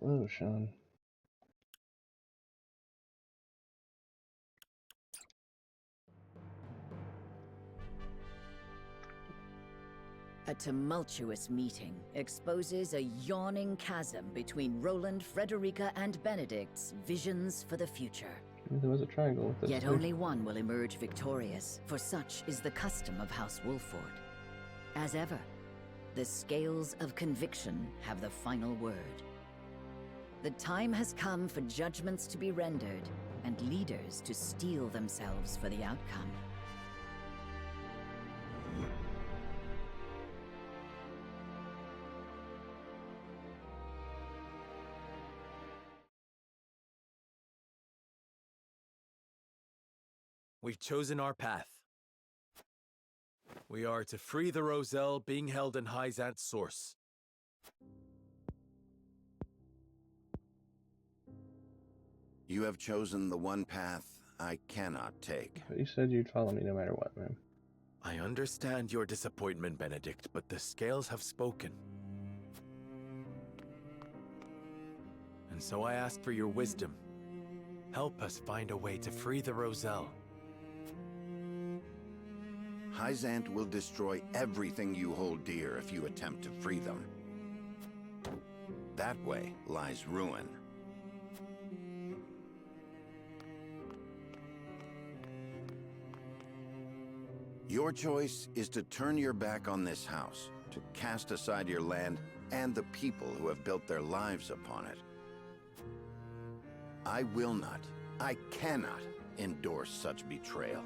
Oh, Sean. A tumultuous meeting exposes a yawning chasm between Roland, Frederica, and Benedict's visions for the future. There was a triangle with this. Yet only one will emerge victorious, for such is the custom of House Wolffort. As ever, the scales of conviction have the final word. The time has come for judgments to be rendered, and leaders to steel themselves for the outcome. We've chosen our path. We are to free the Roselle being held in Hyzant's source. You have chosen the one path I cannot take. You said you'd follow me no matter what, man. I understand your disappointment, Benedict, but the scales have spoken. And so I ask for your wisdom. Help us find a way to free the Roselle. Hyzant will destroy everything you hold dear if you attempt to free them. That way lies ruin. Your choice is to turn your back on this house, to cast aside your land and the people who have built their lives upon it. I will not, I cannot endorse such betrayal.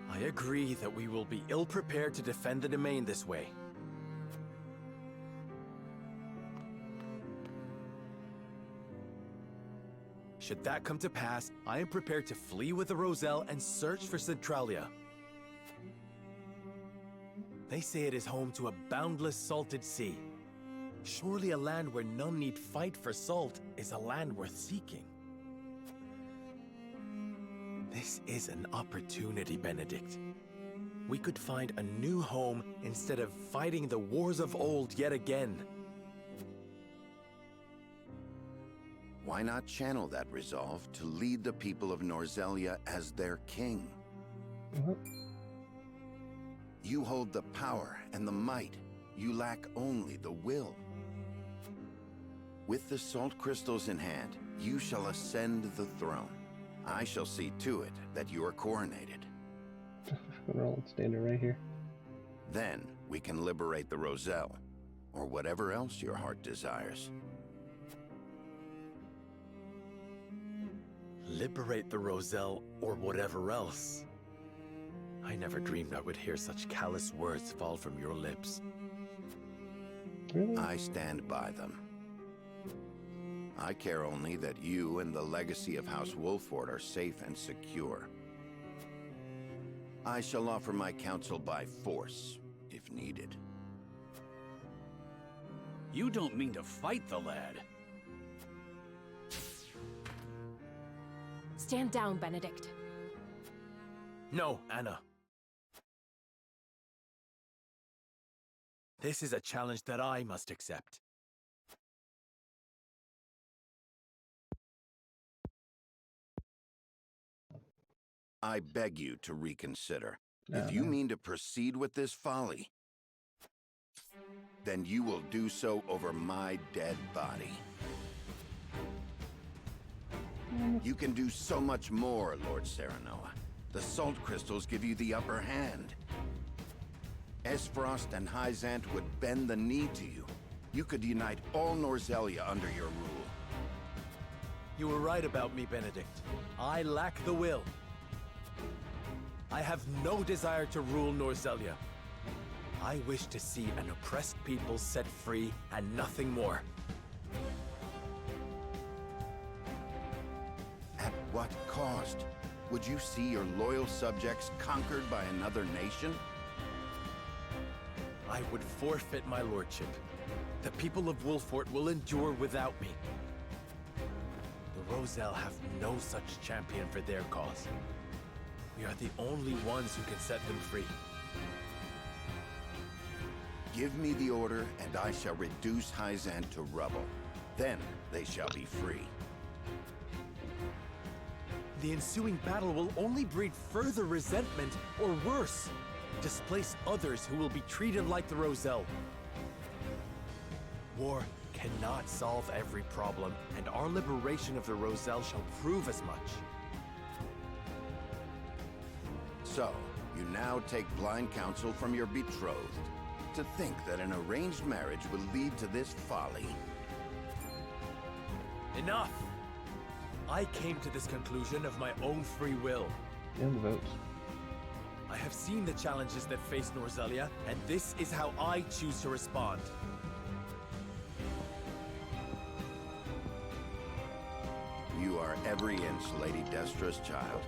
I agree that we will be ill-prepared to defend the domain this way. Should that come to pass, I am prepared to flee with the Roselle and search for Centralia. They say it is home to a boundless salted sea. Surely a land where none need fight for salt is a land worth seeking. This is an opportunity, Benedict. We could find a new home instead of fighting the wars of old yet again. Why not channel that resolve to lead the people of Norzelia as their king? What? You hold the power and the might. You lack only the will. With the salt crystals in hand, you shall ascend the throne. I shall see to it that you are coronated. Roland standing right here. Then we can liberate the Roselle, or whatever else your heart desires. Liberate the Roselle, or whatever else. I never dreamed I would hear such callous words fall from your lips. Really? I stand by them. I care only that you and the legacy of House Wolffort are safe and secure. I shall offer my counsel by force, if needed. You don't mean to fight the lad. Stand down, Benedict. No, Anna. This is a challenge that I must accept. I beg you to reconsider. No, If you no. mean to proceed with this folly, then you will do so over my dead body. You can do so much more, Lord Serenoa. The salt crystals give you the upper hand. Esfrost and Hyzant would bend the knee to you. You could unite all Norzelia under your rule. You were right about me, Benedict. I lack the will. I have no desire to rule Norzelia. I wish to see an oppressed people set free and nothing more. At what cost? Would you see your loyal subjects conquered by another nation? I would forfeit my lordship. The people of Wolffort will endure without me. The Roselle have no such champion for their cause. We are the only ones who can set them free. Give me the order, and I shall reduce Hyzant to rubble. Then they shall be free. The ensuing battle will only breed further resentment, or worse, displace others who will be treated like the Roselle. War cannot solve every problem, and our liberation of the Roselle shall prove as much. So, you now take blind counsel from your betrothed. To think that an arranged marriage will lead to this folly. Enough! I came to this conclusion of my own free will. And the votes. I have seen the challenges that face Norzelia, and this is how I choose to respond. You are every inch Lady Destra's child.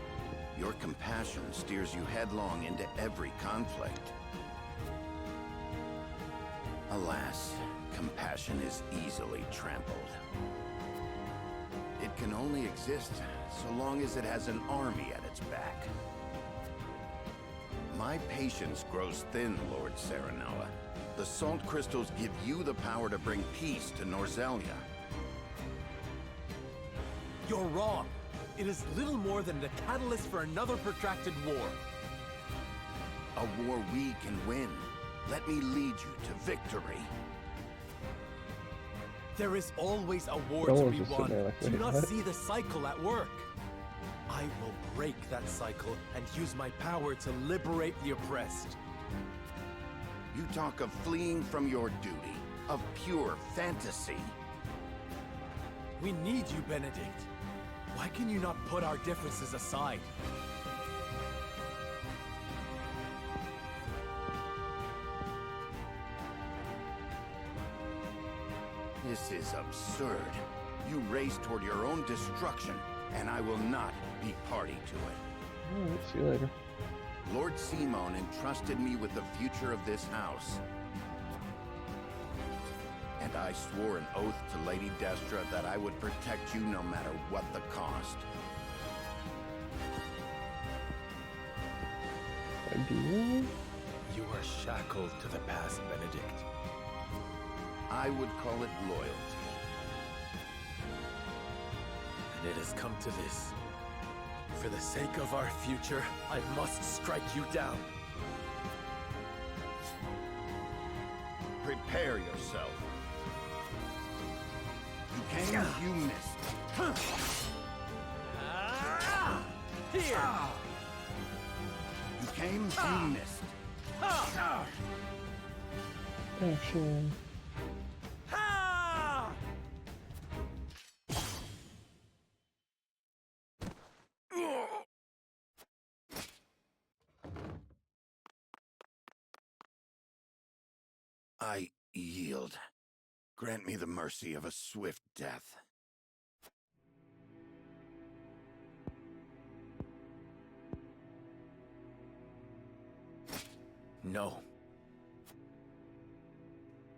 Your compassion steers you headlong into every conflict. Alas, compassion is easily trampled. It can only exist so long as it has an army at its back. My patience grows thin, Lord Serenoa. The salt crystals give you the power to bring peace to Norzelia. You're wrong. It is little more than the catalyst for another protracted war. A war we can win. Let me lead you to victory. There is always a war No to one's be just sitting won. there like, Do wait, not what? see the cycle at work. I will break that cycle and use my power to liberate the oppressed. You talk of fleeing from your duty, of pure fantasy. We need you, Benedict. Why can you not put our differences aside? This is absurd. You race toward your own destruction, and I will not be party to it. Alright, see you later. Lord Simon entrusted me with the future of this house. And I swore an oath to Lady Destra that I would protect you no matter what the cost. Do you? You are shackled to the past, Benedict. I would call it loyalty. And it has come to this. For the sake of our future, I must strike you down. Prepare yourself. You came, you missed. Here! You came, you missed. Action. Ha! I yield. Grant me the mercy of a swift death. No.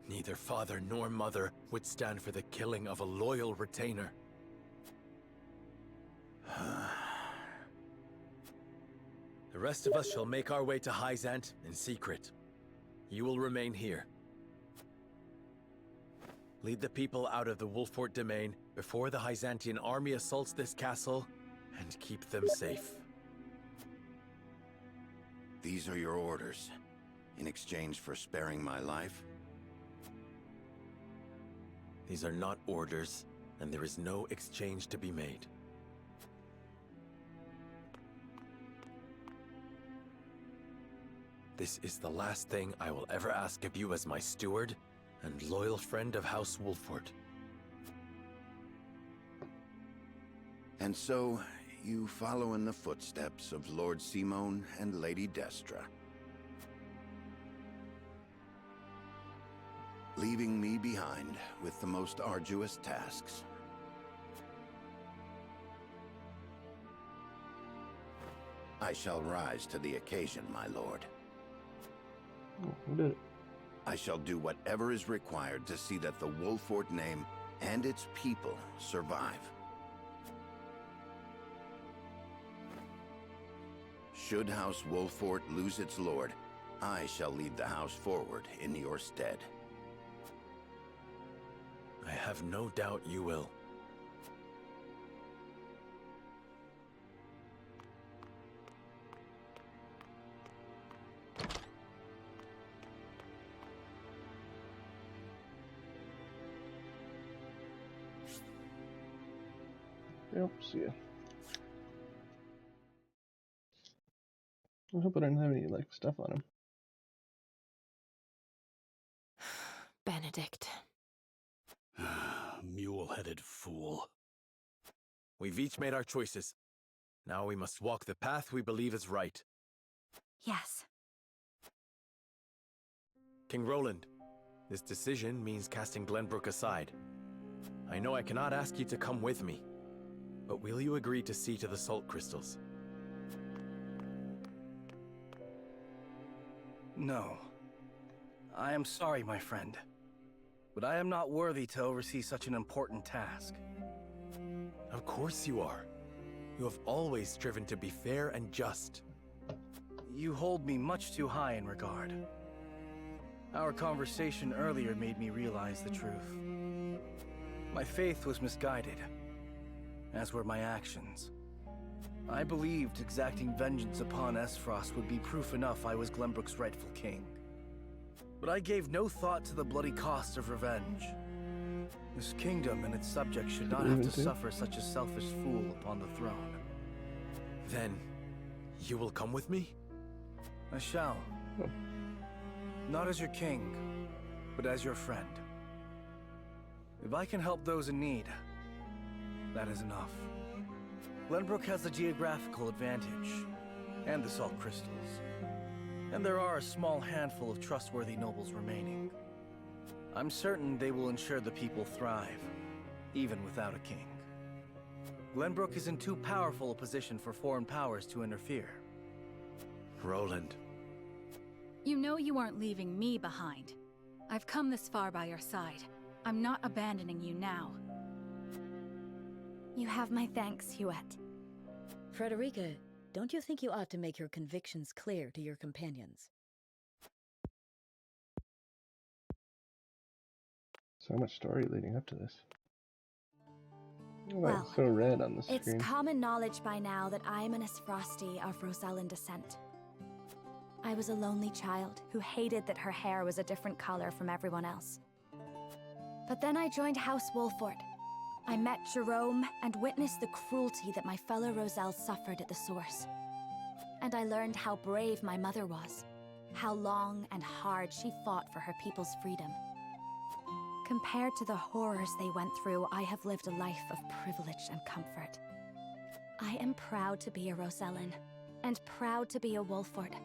Neither father nor mother would stand for the killing of a loyal retainer. The rest of us shall make our way to Hyzant in secret. You will remain here. Lead the people out of the Wolfort domain before the Hyzantian army assaults this castle, and keep them safe. These are your orders, in exchange for sparing my life. These are not orders, and there is no exchange to be made. This is the last thing I will ever ask of you as my steward and loyal friend of House Wolfort. And so, you follow in the footsteps of Lord Simon and Lady Destra. Leaving me behind with the most arduous tasks. I shall rise to the occasion, my lord. Oh, who did it? I shall do whatever is required to see that the Wolfort name and its people survive. Should House Wolfort lose its lord, I shall lead the house forward in your stead. I have no doubt you will. Yep, see ya. I hope I didn't have any, like, stuff on him. Benedict. Mule-headed fool. We've each made our choices. Now we must walk the path we believe is right. Yes. King Roland, this decision means casting Glenbrook aside. I know I cannot ask you to come with me, but will you agree to see to the salt crystals? No. I am sorry, my friend. But I am not worthy to oversee such an important task. Of course you are. You have always striven to be fair and just. You hold me much too high in regard. Our conversation earlier made me realize the truth. My faith was misguided, as were my actions. I believed exacting vengeance upon Esfrost would be proof enough I was Glenbrook's rightful king. But I gave no thought to the bloody cost of revenge. This kingdom and its subjects should not have to suffer such a selfish fool upon the throne. Then, you will come with me? I shall. Not as your king, but as your friend. If I can help those in need, that is enough. Glenbrook has the geographical advantage, and the salt crystals. And there are a small handful of trustworthy nobles remaining. I'm certain they will ensure the people thrive, even without a king. Glenbrook is in too powerful a position for foreign powers to interfere. Roland. You know you aren't leaving me behind. I've come this far by your side. I'm not abandoning you now. You have my thanks, Huette. Frederica, don't you think you ought to make your convictions clear to your companions? So much story leading up to this. Oh, Well, it's so red on the It's screen. common knowledge by now that I am an Esfrosti of Rosellan descent. I was a lonely child who hated that her hair was a different color from everyone else. But then I joined House Wolford. I met Jerome and witnessed the cruelty that my fellow Roselle suffered at the source. And I learned how brave my mother was, how long and hard she fought for her people's freedom. Compared to the horrors they went through, I have lived a life of privilege and comfort. I am proud to be a Rosellan, and proud to be a Wolford.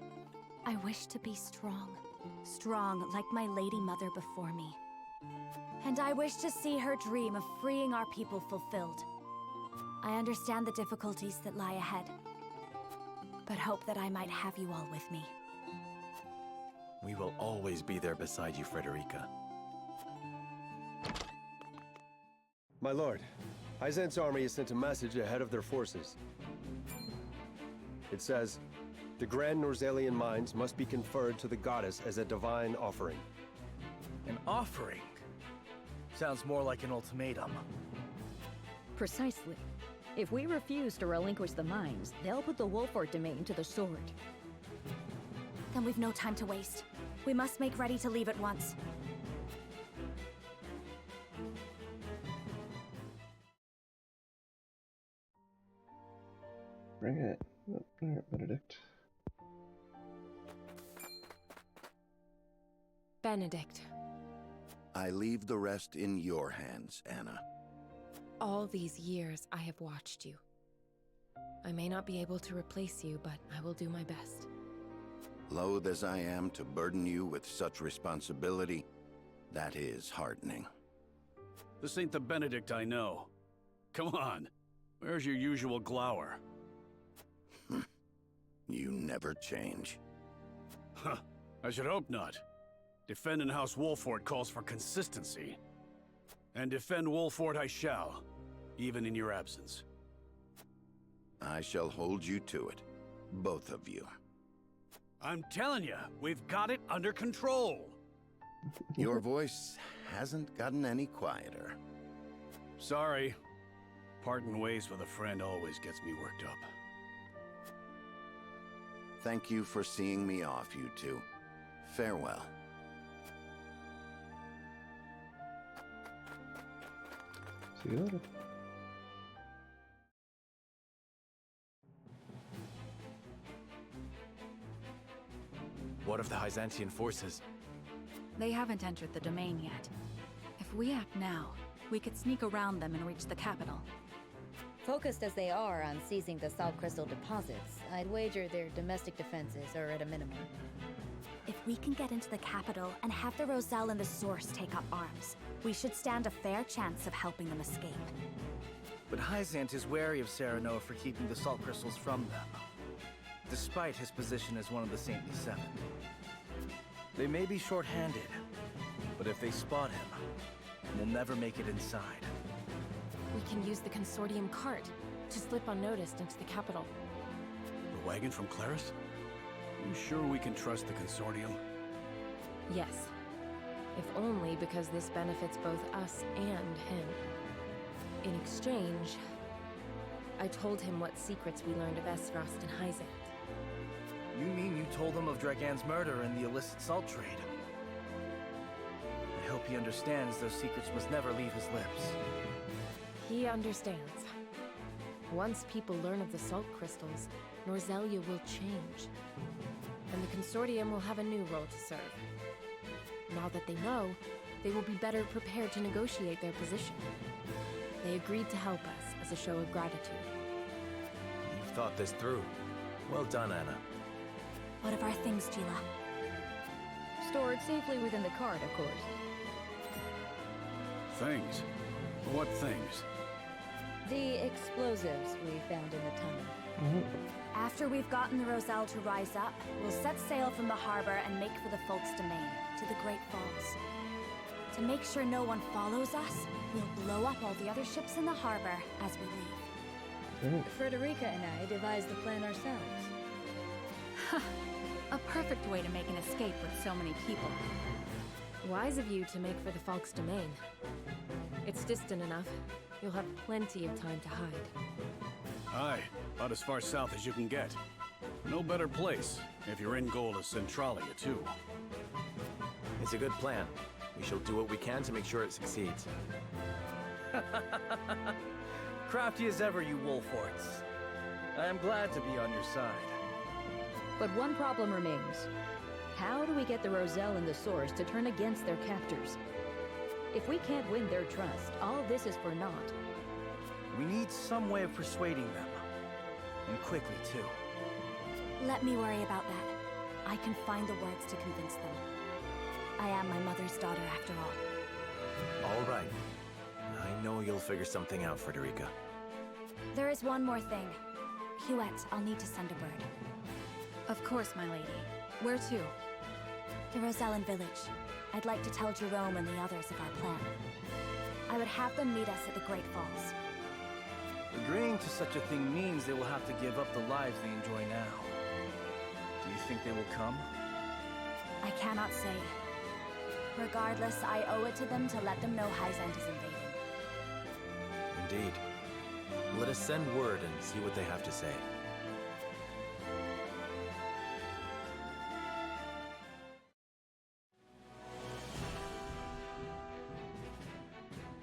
I wish to be strong, strong like my lady mother before me. And I wish to see her dream of freeing our people fulfilled. I understand the difficulties that lie ahead, but hope that I might have you all with me. We will always be there beside you, Frederica. My lord, Hyzant's army has sent a message ahead of their forces. It says, the Grand Norzalian mines must be conferred to the goddess as a divine offering. An offering? Sounds more like an ultimatum. Precisely. If we refuse to relinquish the mines, they'll put the Wolford domain to the sword. Then we've no time to waste. We must make ready to leave at once. Bring it. Oh, there, Benedict. Benedict. I leave the rest in your hands, Anna. All these years I have watched you. I may not be able to replace you, but I will do my best. Loath as I am to burden you with such responsibility, that is heartening. This ain't the Benedict I know. Come on. Where's your usual glower? You never change. Huh. I should hope not. Defending House Wolford calls for consistency. And defend Wolford I shall, even in your absence. I shall hold you to it, both of you. I'm telling you, we've got it under control. Your voice hasn't gotten any quieter. Sorry. Parting ways with a friend always gets me worked up. Thank you for seeing me off, you two. Farewell. See you later. What of the Byzantine forces? They haven't entered the domain yet. If we act now, we could sneak around them and reach the capital. Focused as they are on seizing the salt crystal deposits, I'd wager their domestic defenses are at a minimum. If we can get into the capital and have the Roselle and the Source take up arms, we should stand a fair chance of helping them escape. But Hyzant is wary of Serenoa for keeping the salt crystals from them, despite his position as one of the Saintly Seven. They may be short-handed, but if they spot him, we'll never make it inside. We can use the Consortium cart to slip unnoticed into the capital. The wagon from Claris? You sure we can trust the Consortium? Yes. If only because this benefits both us and him. In exchange, I told him what secrets we learned of Esfrost and Hyzant. You mean you told him of Dragan's murder and the illicit salt trade? I hope he understands those secrets must never leave his lips. He understands. Once people learn of the salt crystals, Norzelia will change. And the Consortium will have a new role to serve. Now that they know, they will be better prepared to negotiate their position. They agreed to help us as a show of gratitude. You've thought this through. Well done, Anna. What of our things, Gila? Stored safely within the cart, of course. Things? What things? The explosives we found in the tunnel. After we've gotten the Roselle to rise up, we'll set sail from the harbor and make for the Folk's Domain, to the Great Falls. To make sure no one follows us, we'll blow up all the other ships in the harbor as we leave. Frederica and I devised the plan ourselves. A perfect way to make an escape with so many people. Wise of you to make for the Falk's Domain. It's distant enough. You'll have plenty of time to hide. Aye, about as far south as you can get. No better place, if your end goal is Centralia, too. It's a good plan. We shall do what we can to make sure it succeeds. Crafty as ever, you Wolforts. I am glad to be on your side. But one problem remains. How do we get the Roselle and the Source to turn against their captors? If we can't win their trust, all this is for naught. We need some way of persuading them. And quickly, too. Let me worry about that. I can find the words to convince them. I am my mother's daughter, after all. All right. I know you'll figure something out, Frederica. There is one more thing. Huette, I'll need to send a bird. Of course, my lady. Where to? The Rosellan village. I'd like to tell Jerome and the others of our plan. I would have them meet us at the Great Falls. Agreeing to such a thing means they will have to give up the lives they enjoy now. Do you think they will come? I cannot say. Regardless, I owe it to them to let them know Hyzant is invading. Indeed. Let us send word and see what they have to say.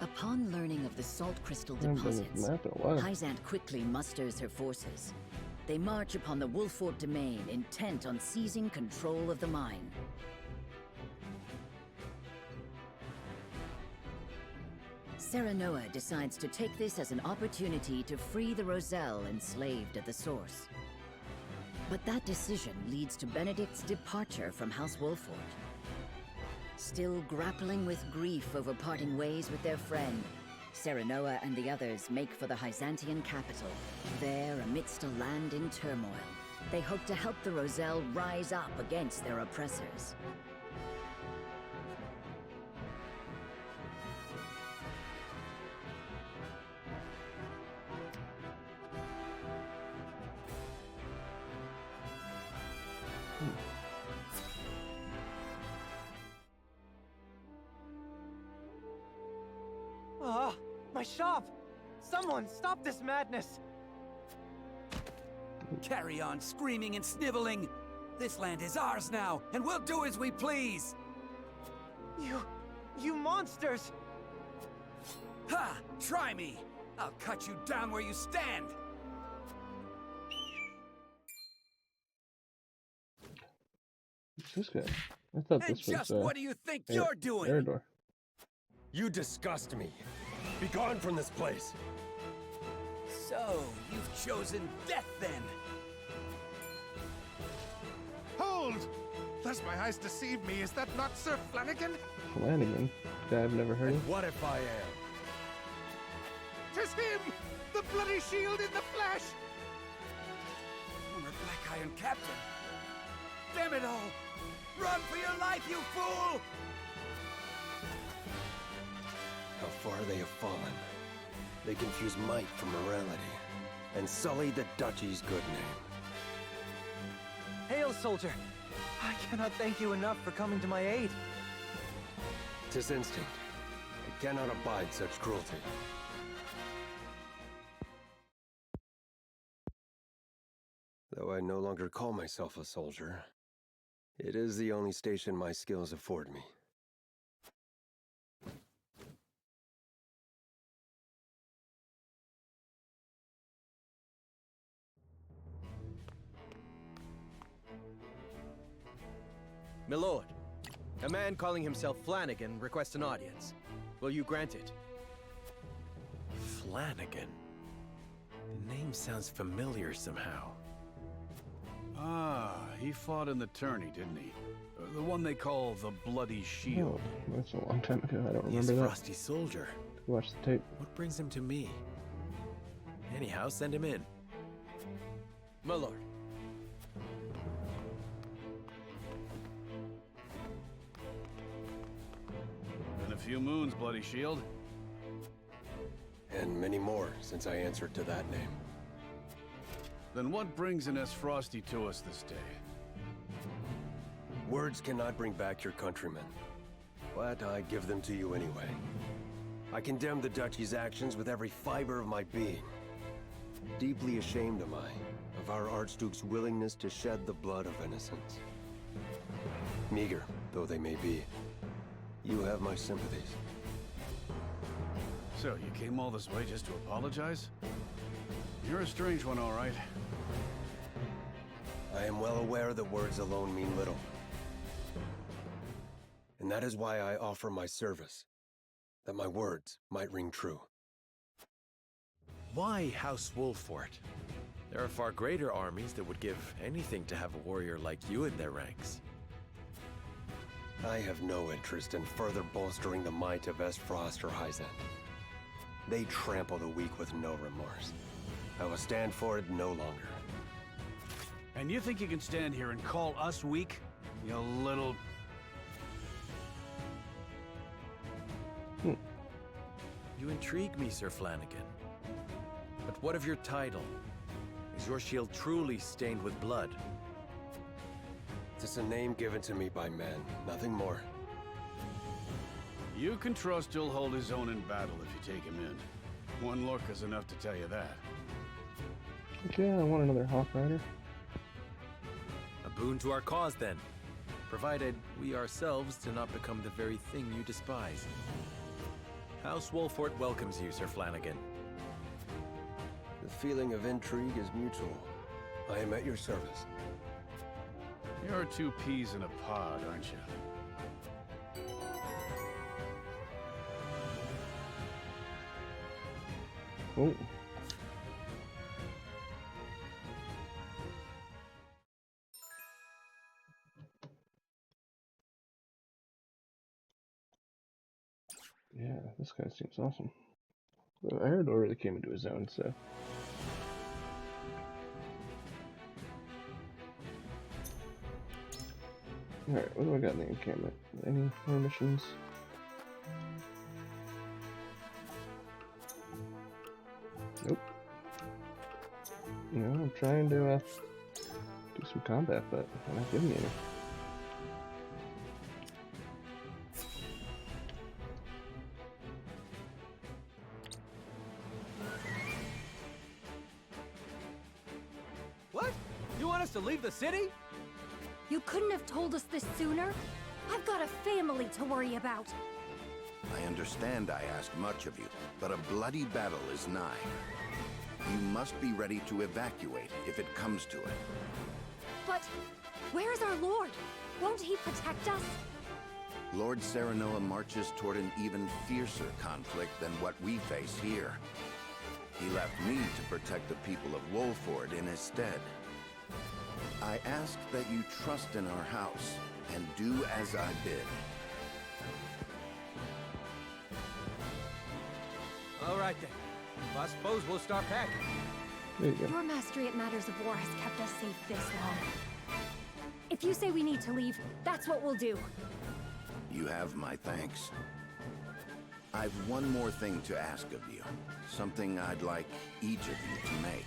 Upon learning of the salt crystal I haven't been deposits, with the map in a while. Hyzant quickly musters her forces. They march upon the Wolfort domain, intent on seizing control of the mine. Serenoa decides to take this as an opportunity to free the Roselle enslaved at the Source. But that decision leads to Benedict's departure from House Wolfort. Still grappling with grief over parting ways with their friend, Serenoa and the others make for the Hyzantian capital. There, amidst a land in turmoil, they hope to help the Roselle rise up against their oppressors. Hmm. My shop! Someone stop this madness! Carry on screaming and sniveling. This land is ours now, and we'll do as we please. You monsters! Ha! Try me! I'll cut you down where you stand! Who's this guy? I thought And this was, just what do you think you're doing? Eredor. You disgust me. Be gone from this place. So, you've chosen death then? Hold! Lest my eyes deceive me, is that not Sir Flanagan? Flanagan? Guy I've never heard of. What if I am? 'Tis him! The bloody shield in the flesh! Former Black Iron Captain! Damn it all! Run for your life, you fool! How far they have fallen. They confuse might for morality, and sully the duchy's good name. Hail, soldier! I cannot thank you enough for coming to my aid. 'Tis instinct. I cannot abide such cruelty. Though I no longer call myself a soldier, it is the only station my skills afford me. Milord, a man calling himself Flanagan requests an audience. Will you grant it? Flanagan? The name sounds familiar somehow. Ah, he fought in the tourney, didn't he? The one they call the Bloody Shield. Oh, that's a long time ago. I don't He's remember that. Frosty Soldier. Watch the tape. What brings him to me? Anyhow, send him in. My lord. Been a few moons, Bloody Shield. And many more since I answered to that name. Then what brings Inez Frosty to us this day? Words cannot bring back your countrymen, but I give them to you anyway. I condemn the Duchy's actions with every fiber of my being. Deeply ashamed am I of our Archduke's willingness to shed the blood of innocents. Meager though they may be, you have my sympathies. So, you came all this way just to apologize? You're a strange one, all right. I am well aware that words alone mean little. And that is why I offer my service, that my words might ring true. Why House Wolfort? There are far greater armies that would give anything to have a warrior like you in their ranks. I have no interest in further bolstering the might of Esfrost or Hyzant. They trample the weak with no remorse. I will stand for it no longer. And you think you can stand here and call us weak? You little... You intrigue me, Sir Flanagan. But what of your title? Is your shield truly stained with blood? It's a name given to me by men, nothing more. You can trust he'll hold his own in battle if you take him in. One look is enough to tell you that. Okay, I want another Hawk Rider. A boon to our cause, then. Provided we ourselves do not become the very thing you despise. House Wolfort welcomes you, Sir Flanagan. The feeling of intrigue is mutual. I am at your service. You're two peas in a pod, aren't you? Oh. Yeah, this guy seems awesome. Well, Eredor really came into his own, so... Alright, what do I got in the encampment? Any more missions? Nope. No, I'm trying to do some combat, but they're not giving me any. to leave the city? You couldn't have told us this sooner? I've got a family to worry about. I understand I ask much of you, but a bloody battle is nigh. You must be ready to evacuate if it comes to it. But where's our lord? Won't he protect us? Lord Serenoa marches toward an even fiercer conflict than what we face here. He left me to protect the people of Wolford in his stead. I ask that you trust in our house and do as I bid. All right then. I suppose we'll start packing. There you go. Your mastery at matters of war has kept us safe this long. If you say we need to leave, that's what we'll do. You have my thanks. I've one more thing to ask of you. Something I'd like each of you to make.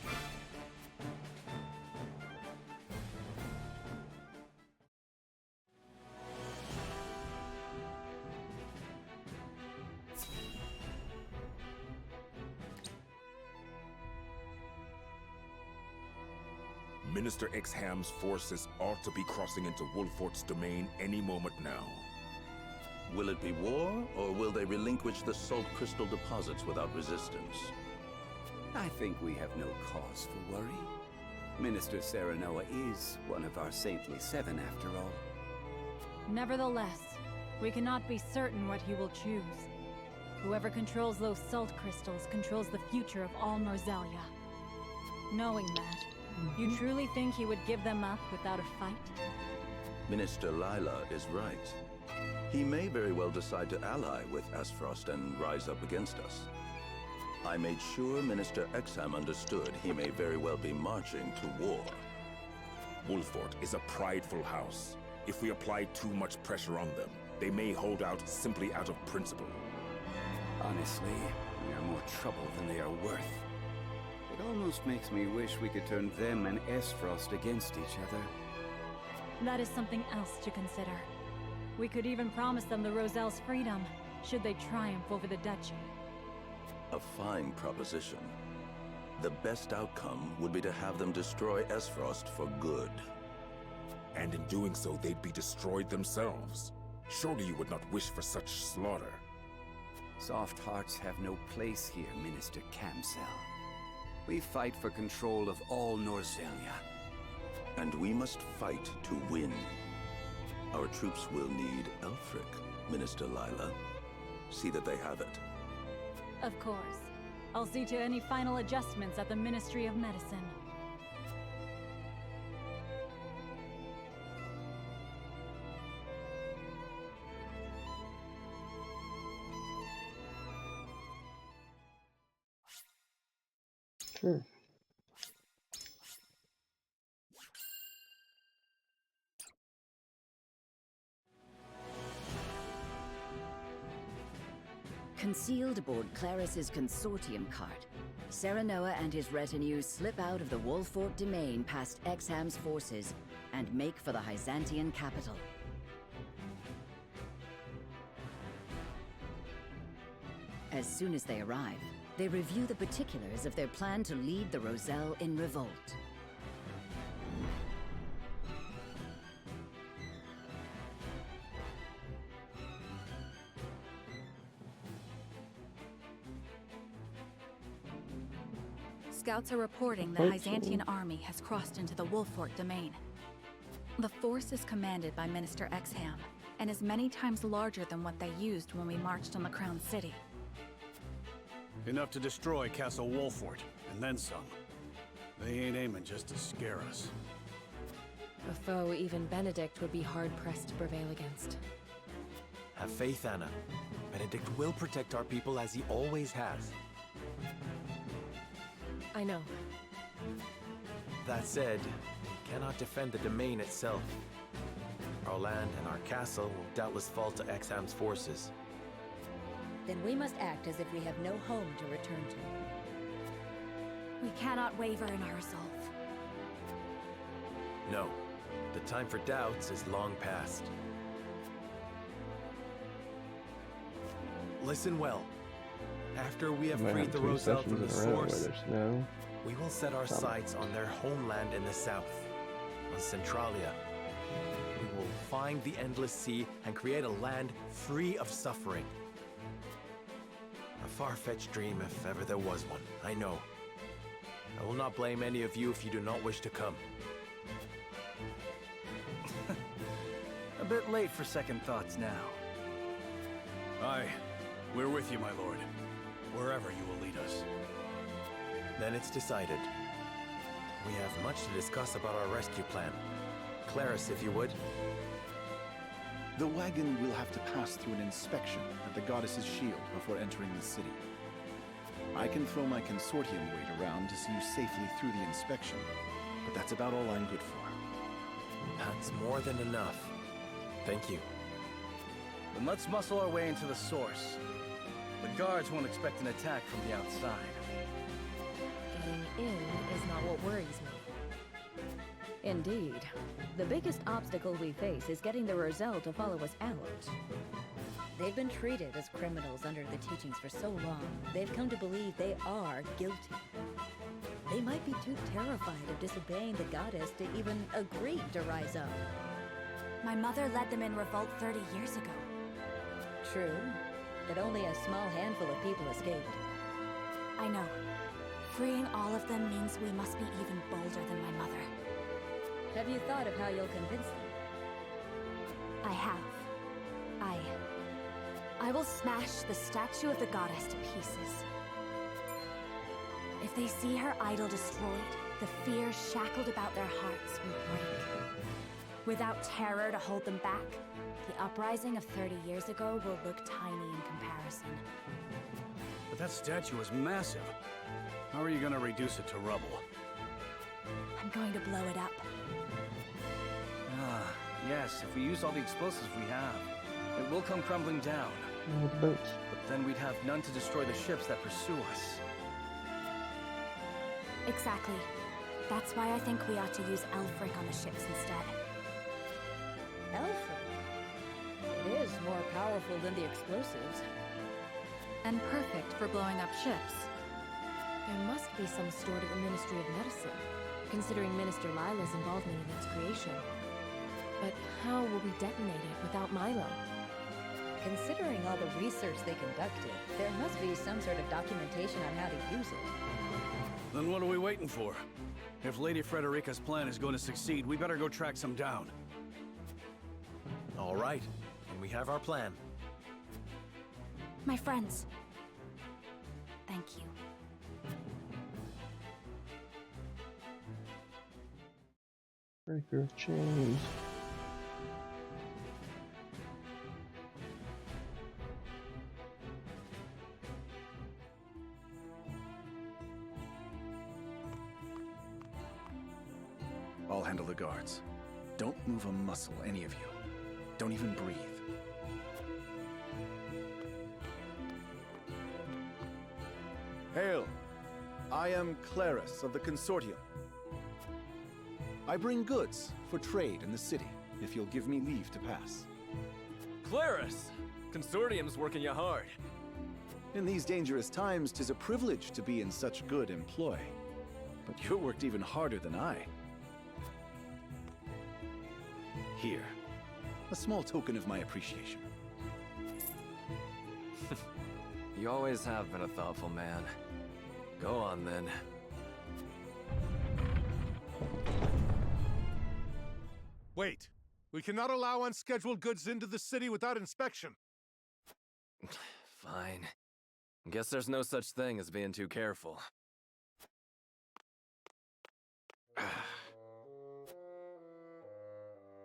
Minister Exham's forces ought to be crossing into Wolfort's domain any moment now. Will it be war, or will they relinquish the salt crystal deposits without resistance? I think we have no cause for worry. Minister Serenoa is one of our saintly seven, after all. Nevertheless, we cannot be certain what he will choose. Whoever controls those salt crystals controls the future of all Norzelia. Knowing that, you truly think he would give them up without a fight? Minister Lila is right. He may very well decide to ally with Aesfrost and rise up against us. I made sure Minister Exham understood he may very well be marching to war. Wolfort is a prideful house. If we apply too much pressure on them, they may hold out simply out of principle. Honestly, we are more trouble than they are worth. It almost makes me wish we could turn them and Aesfrost against each other. That is something else to consider. We could even promise them the Roselle's freedom, should they triumph over the Duchy. A fine proposition. The best outcome would be to have them destroy Aesfrost for good. And in doing so, they'd be destroyed themselves. Surely you would not wish for such slaughter. Soft hearts have no place here, Minister Camsel. We fight for control of all Norzelia. And we must fight to win. Our troops will need Elfric, Minister Lila. See that they have it. Of course. I'll see to any final adjustments at the Ministry of Medicine. Sure. Concealed aboard Claris's consortium cart, Serenoa and his retinue slip out of the Wolfort domain past Exham's forces and make for the Hyzantian capital. As soon as they arrive, they review the particulars of their plan to lead the Roselle in revolt. Scouts are reporting the Hyzantian army has crossed into the Wolfort domain. The force is commanded by Minister Exham, and is many times larger than what they used when we marched on the Crown City. Enough to destroy Castle Wolfort, and then some. They ain't aiming just to scare us. A foe even Benedict would be hard-pressed to prevail against. Have faith, Anna. Benedict will protect our people as he always has. I know. That said, we cannot defend the domain itself. Our land and our castle will doubtless fall to Exham's forces. Then we must act as if we have no home to return to. We cannot waver in our resolve. No. The time for doubts is long past. Listen well. After we have freed the Roselle from the source, we will set our sights on their homeland in the south. on Centralia. We will find the Endless Sea and create a land free of suffering. A far-fetched dream if ever there was one, I know. I will not blame any of you if you do not wish to come. A bit late for second thoughts now. Aye, we're with you, my lord. Wherever you will lead us. Then it's decided. We have much to discuss about our rescue plan. Claris, if you would. The wagon will have to pass through an inspection at the Goddess's Shield before entering the city. I can throw my consortium weight around to see you safely through the inspection, but that's about all I'm good for. That's more than enough. Thank you. Then let's muscle our way into the source. The guards won't expect an attack from the outside. Getting in is not what worries me. Indeed. The biggest obstacle we face is getting the Roselle to follow us out. They've been treated as criminals under the teachings for so long, they've come to believe they are guilty. They might be too terrified of disobeying the goddess to even agree to rise up. My mother led them in revolt 30 years ago. True, but only a small handful of people escaped. I know. Freeing all of them means we must be even bolder than my mother. Have you thought of how you'll convince them? I have. I will smash the statue of the goddess to pieces. If they see her idol destroyed, the fear shackled about their hearts will break. Without terror to hold them back, the uprising of 30 years ago will look tiny in comparison. But that statue is massive. How are you gonna reduce it to rubble? I'm going to blow it up. Ah, yes, if we use all the explosives we have, it will come crumbling down. Boats. But then we'd have none to destroy the ships that pursue us. Exactly. That's why I think we ought to use Elfric on the ships instead. Elfric? It is more powerful than the explosives. And perfect for blowing up ships. There must be some sort of a Ministry of Medicine, considering Minister Lila's involvement in its creation. But how will we detonate it without Milo? Considering all the research they conducted, there must be some sort of documentation on how to use it. Then what are we waiting for? If Lady Frederica's plan is going to succeed, we better go track some down. All right, and we have our plan. My friends. Thank you. Breaker of chains. I'll handle the guards. Don't move a muscle, any of you. Don't even breathe. Hail! I am Claris of the Consortium. I bring goods for trade in the city, if you'll give me leave to pass. Claris! Consortium's working you hard. In these dangerous times, 'tis a privilege to be in such good employ. But you worked even harder than I. Here, a small token of my appreciation. You always have been a thoughtful man. Go on, then. Wait! We cannot allow unscheduled goods into the city without inspection. Fine. Guess there's no such thing as being too careful.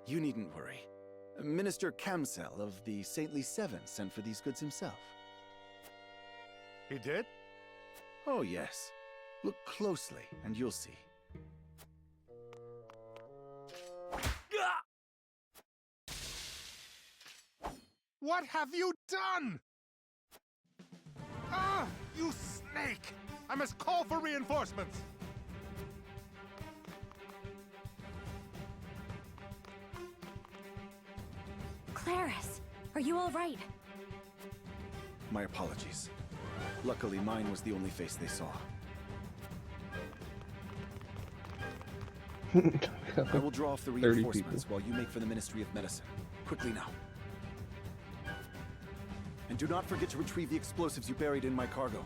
You needn't worry. Minister Kamsel of the Saintly Seven sent for these goods himself. He did? Oh, yes. Look closely, and you'll see. What have you done? Ah, you snake! I must call for reinforcements! Claris, are you all right? My apologies. Luckily, mine was the only face they saw. I will draw off the 30 reinforcements people. while you make for the Ministry of Medicine. Quickly now. And do not forget to retrieve the explosives you buried in my cargo.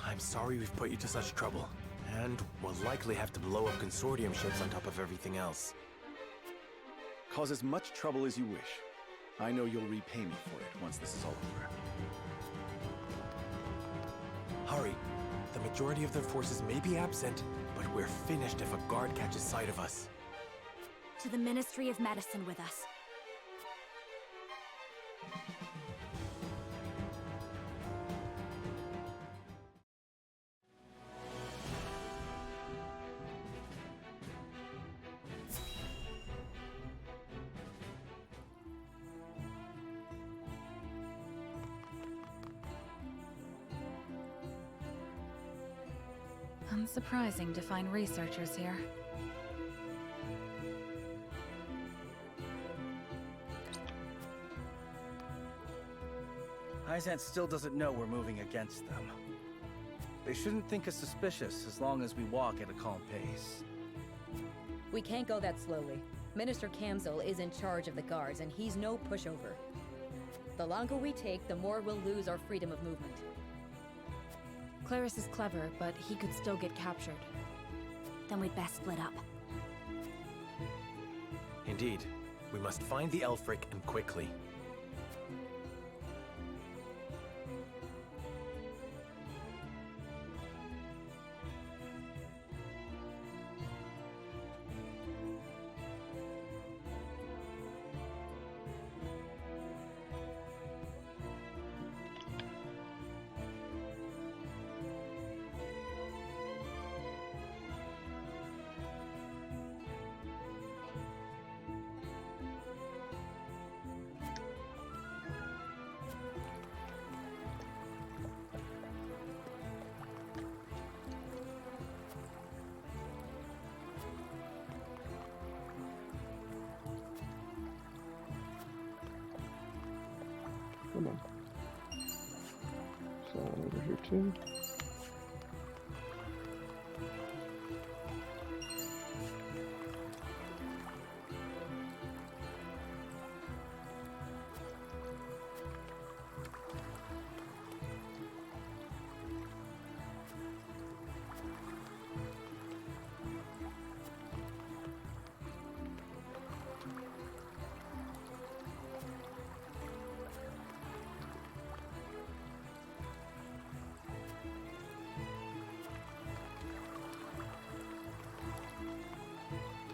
I'm sorry we've put you to such trouble. And we'll likely have to blow up consortium ships on top of everything else. Cause as much trouble as you wish. I know you'll repay me for it once this is all over. Hurry. The majority of their forces may be absent, but we're finished if a guard catches sight of us. To the Ministry of Medicine with us. Unsurprising to find researchers here. Hyzant still doesn't know we're moving against them. They shouldn't think us suspicious as long as we walk at a calm pace. We can't go that slowly. Minister Kamzil is in charge of the guards, and he's no pushover. The longer we take, the more we'll lose our freedom of movement. Claris is clever, but he could still get captured. Then we'd best split up. Indeed. We must find the Elfric, and quickly. Come on. So over here too.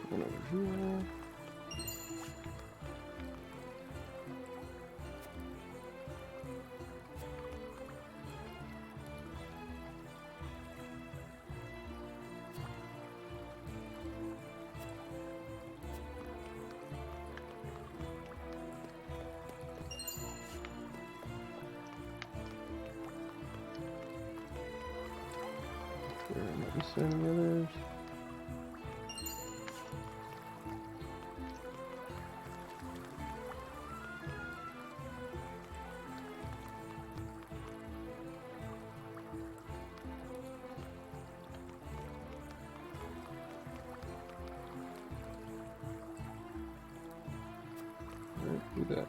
One over here. There might be so many others. Do that.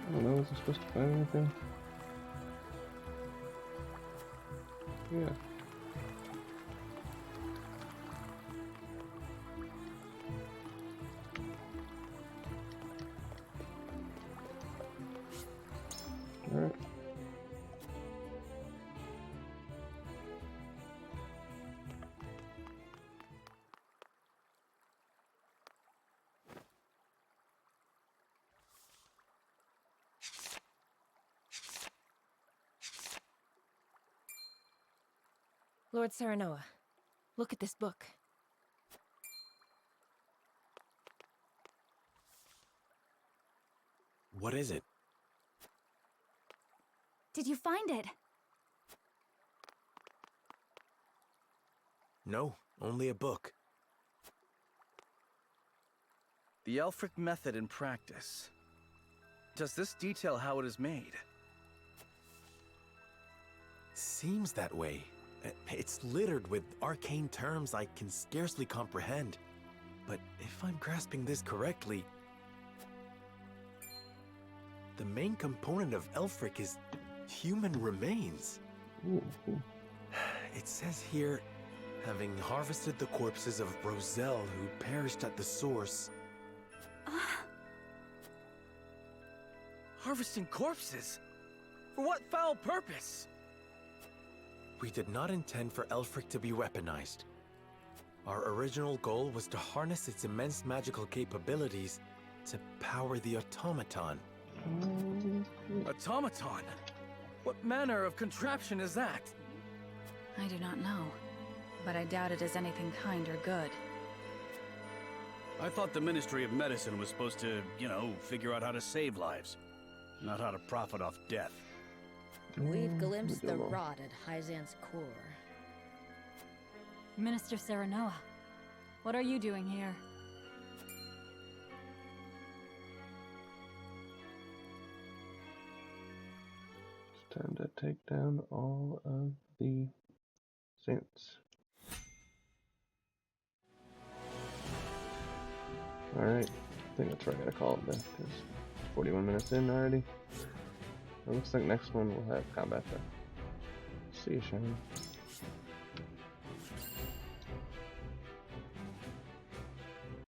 I don't know, is it supposed to find anything? Yeah. Alright. Lord Serenoa, look at this book. What is it? Did you find it? No, only a book. The Elfric method in practice. Does this detail how it is made? Seems that way. It's littered with arcane terms I can scarcely comprehend. But if I'm grasping this correctly, the main component of Elfric is human remains. It says here, having harvested the corpses of Roselle who perished at the source. Harvesting corpses? For what foul purpose? We did not intend for Elfric to be weaponized. Our original goal was to harness its immense magical capabilities to power the automaton. Automaton? What manner of contraption is that? I do not know, but I doubt it is anything kind or good. I thought the Ministry of Medicine was supposed to, figure out how to save lives, not how to profit off death. We've glimpsed the rot at Hyzan's core. Minister Serenoa, what are you doing here? It's time to take down all of the saints. Alright, I think that's where I gotta call it then, because 41 minutes in already. It looks like next one we'll have combat though. See you, Shaman.